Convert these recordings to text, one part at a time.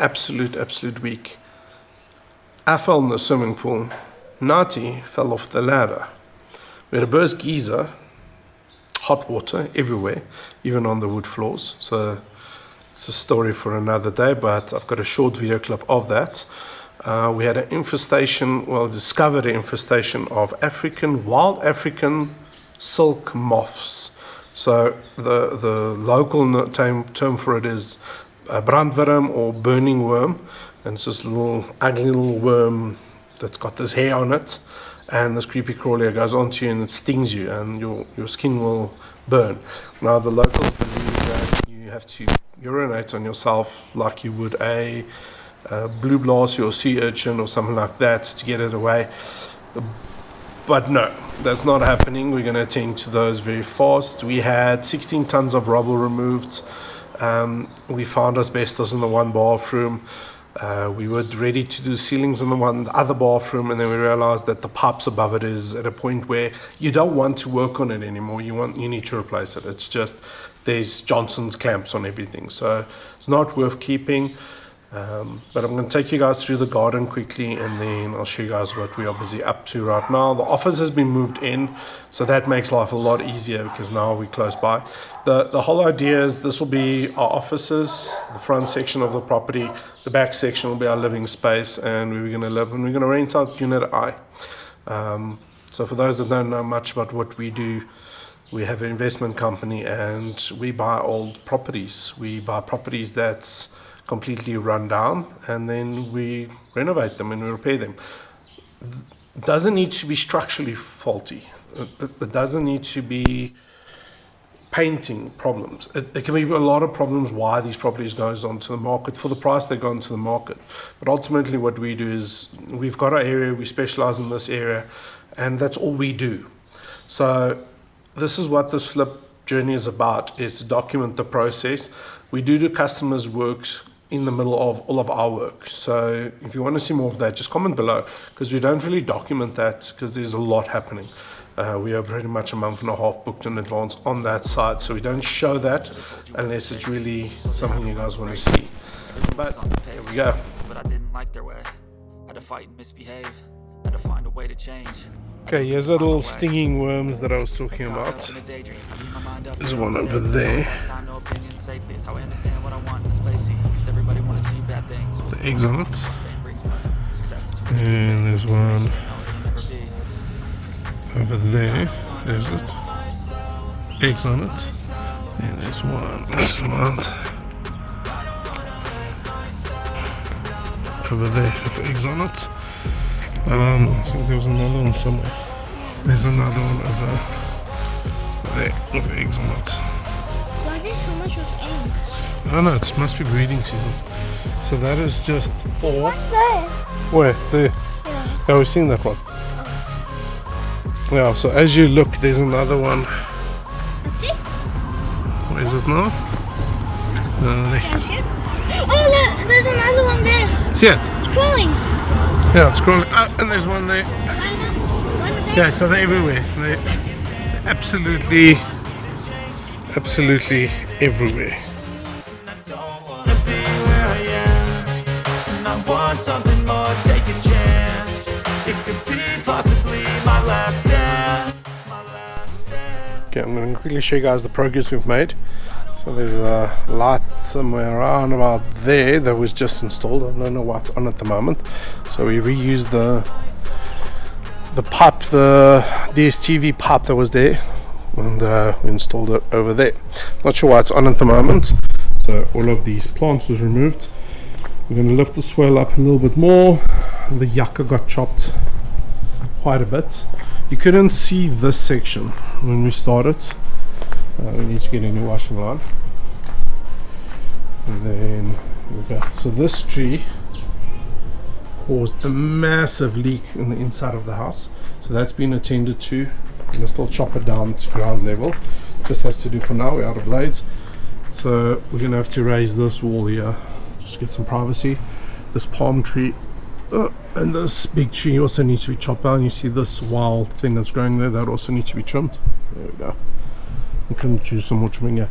absolute week. I fell in the swimming pool. Nati fell off the ladder. We had a burst geyser, hot water everywhere, even on the wood floors. So it's a story for another day, but I've got a short video clip of that. We had an infestation, discovered an infestation of wild African silk moths. So the local term for it is a brandworm or burning worm, and it's this ugly little worm that's got this hair on it, and this creepy crawler goes onto you and it stings you, and your skin will burn. Now the locals believe that you have to urinate on yourself like you would a blue blast or sea urchin or something like that to get it away. But no, that's not happening. We're going to attend to those very fast. We had 16 tons of rubble removed. We found asbestos in the one bathroom. We were ready to do ceilings in the other bathroom, and then we realized that the pipes above it is at a point where you don't want to work on it anymore. You need to replace it. It's just there's Johnson's clamps on everything, so it's not worth keeping. But I'm going to take you guys through the garden quickly, and then I'll show you guys what we are busy up to right now. The office has been moved in, so that makes life a lot easier because now we're close by. The whole idea is this will be our offices, the front section of the property, the back section will be our living space, and we're going to live and we're going to rent out Unit I. So for those that don't know much about what we do, we have an investment company and we buy old properties. We buy properties that's completely run down, and then we renovate them and we repair them. It doesn't need to be structurally faulty. It doesn't need to be painting problems. It can be a lot of problems why these properties goes onto the market for the price they go onto the market. But ultimately what we do is we've got our area, we specialize in this area, and that's all we do. So this is what this flip journey is about, is to document the process. We do the customers' work in the middle of all of our work. So if you want to see more of that, just comment below, because we don't really document that because there's a lot happening. We are pretty much a month and a half booked in advance on that side, so we don't show that unless it's really something you guys want to see. But here we go. But I didn't like their way. Had to fight and misbehave. Had to find a way to change. Okay, here's the little stinging worms that I was talking about. There's one over there. The eggs on it. And there's one over there. There's it. Eggs on it. And there's one. There's one over there with eggs on it. I think there was another one somewhere. There's another one over there with eggs on it. Why is there so much with eggs? I don't know, it must be breeding season. So that is just 4. What's there? Where? There. Yeah, we've seen that one. Yeah, so as you look, there's another one. That's it? Where is it now? There. Oh, look, there's another one there. See it? It's crawling. Yeah, it's crawling. Oh, and there's one there. Yeah, so they're everywhere. They're absolutely everywhere. I don't wanna be where I am, and I want something more, take a chance. It could be possibly my last stand. Okay, I'm going to quickly show you guys the progress we've made. So there's a light somewhere around about there that was just installed. I don't know what's on at the moment. So we reused the pipe, the DSTV pipe that was there, and we installed it over there. Not sure why it's on at the moment. So all of these plants was removed. We're going to lift the swale up a little bit more. The yucca got chopped quite a bit. You couldn't see this section when we started. We need to get a new washing line. And then we go. So this tree caused a massive leak in the inside of the house. So that's been attended to. I'm going to still chop it down to ground level. Just has to do for now. We're out of blades. So we're going to have to raise this wall here. Just to get some privacy. This palm tree and this big tree also needs to be chopped down. You see this wild thing that's growing there, that also needs to be trimmed. There we go. We can choose some more trimming here.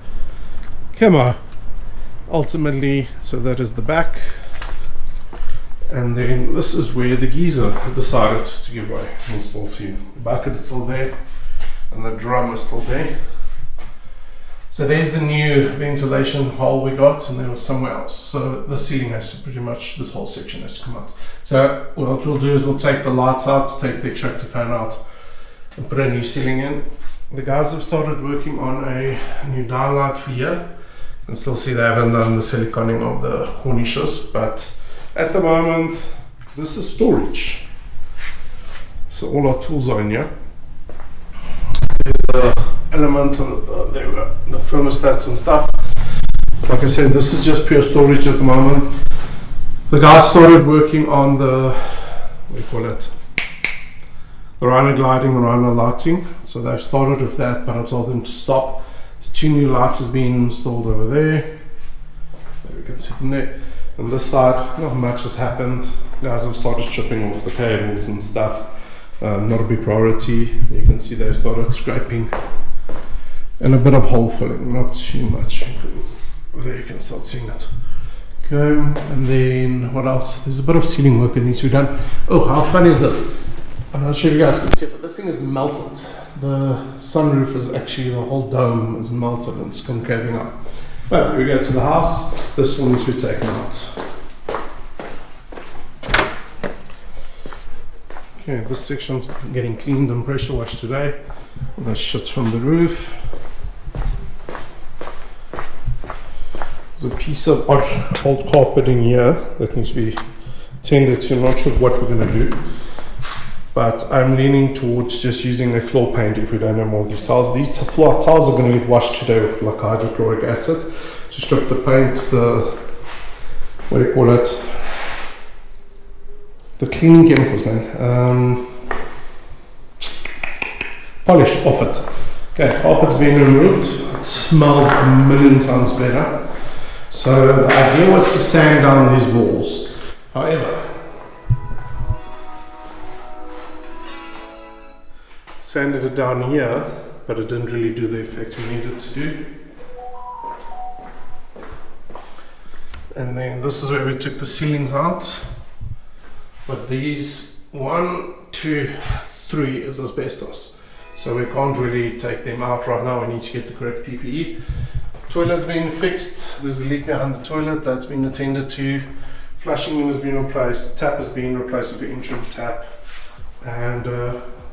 Come on. Ultimately, so that is the back. And then this is where the geyser decided to give way. You'll still see the bucket is still there and the drum is still there. So there's the new ventilation hole we got, and there was somewhere else. So the ceiling has to pretty much, this whole section has to come out. So what we'll do is we'll take the lights out, take the extractor fan out, and put a new ceiling in. The guys have started working on a new downlight for here. You can still see they haven't done the siliconing of the cornices, but at the moment, this is storage. So all our tools are in here. There's the element, and there we go, the thermostats and stuff. Like I said, this is just pure storage at the moment. The guys started working on the, what do you call it? The rhino gliding and rhino lighting. So they've started with that, but I told them to stop. So 2 new lights has been installed over there. There we can see them there. On this side, not much has happened. Guys have started stripping off the cables and stuff. Not a big priority. You can see they've started scraping and a bit of hole filling, not too much. There you can start seeing it. Okay, and then what else? There's a bit of ceiling work that needs to be done. Oh, how fun is this? I'm not sure if you guys can see it, but this thing is melted. The sunroof is actually, the whole dome is melted and it's concaving up. But we go to the house, this one needs to be taken out. Okay, this section's getting cleaned and pressure washed today. That's shit from the roof. There's a piece of old carpeting here that needs to be tended to. I'm not sure what we're going to do, but I'm leaning towards just using a floor paint if we don't have more of these tiles. These floor tiles are going to get washed today with like hydrochloric acid to strip the paint, the, what do you call it, the cleaning chemicals, man, polish off it. Okay, carpet's being removed. It smells a million times better. So the idea was to sand down these walls. However, sanded it down here, but it didn't really do the effect we needed to do. And then this is where we took the ceilings out. But these 1, 2, 3 is asbestos. So we can't really take them out right now. We need to get the correct PPE. Toilet's been fixed. There's a leak behind the toilet that's been attended to. Flushing unit has been replaced. Tap has been replaced with an interim tap. And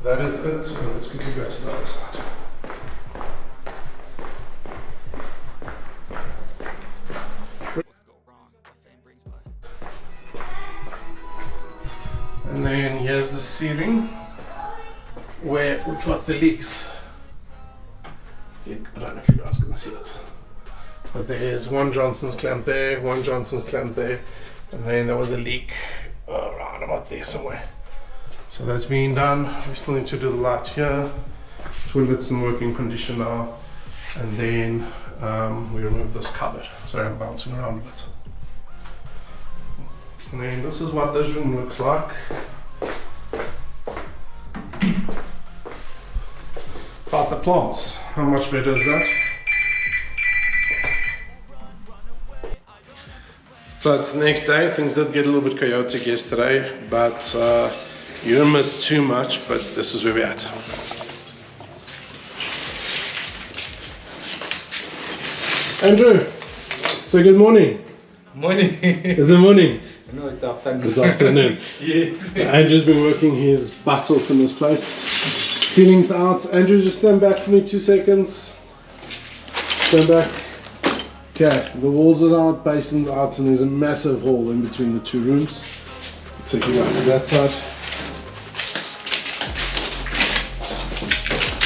that is it. So let's quickly go to the other side. And then here's the ceiling where we've got the leaks. I don't know if you guys can see it. But there's one Johnson's clamp there, one Johnson's clamp there, and then there was a leak around about there somewhere. So that's being done. We still need to do the light here. Toilet's in working condition now. And then we remove this cupboard. Sorry, I'm bouncing around a bit. And then this is what this room looks like. About the plants, how much better is that? So it's the next day. Things did get a little bit chaotic yesterday, but you didn't miss too much, but this is where we're at. Andrew, so good morning. Morning. Is it morning? No, it's afternoon. It's afternoon. Yes. Andrew's been working his butt off in this place. Ceiling's out. Andrew, just stand back for me 2 seconds. Stand back. Okay, the walls are out, basin's out, and there's a massive hole in between the 2 rooms. I'll take you guys to that side.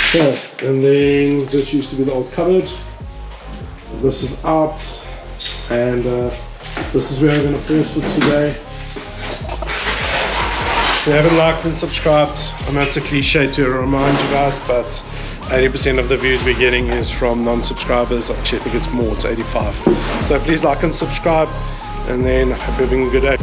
Okay, and then just used to be the old cupboard. This is out, and this is where I'm going to pause for today. If you haven't liked and subscribed, I know it's a cliche to remind you guys, but 80% of the views we're getting is from non-subscribers. Actually, I think it's more, it's 85. So please like and subscribe, and then hope you're having a good day.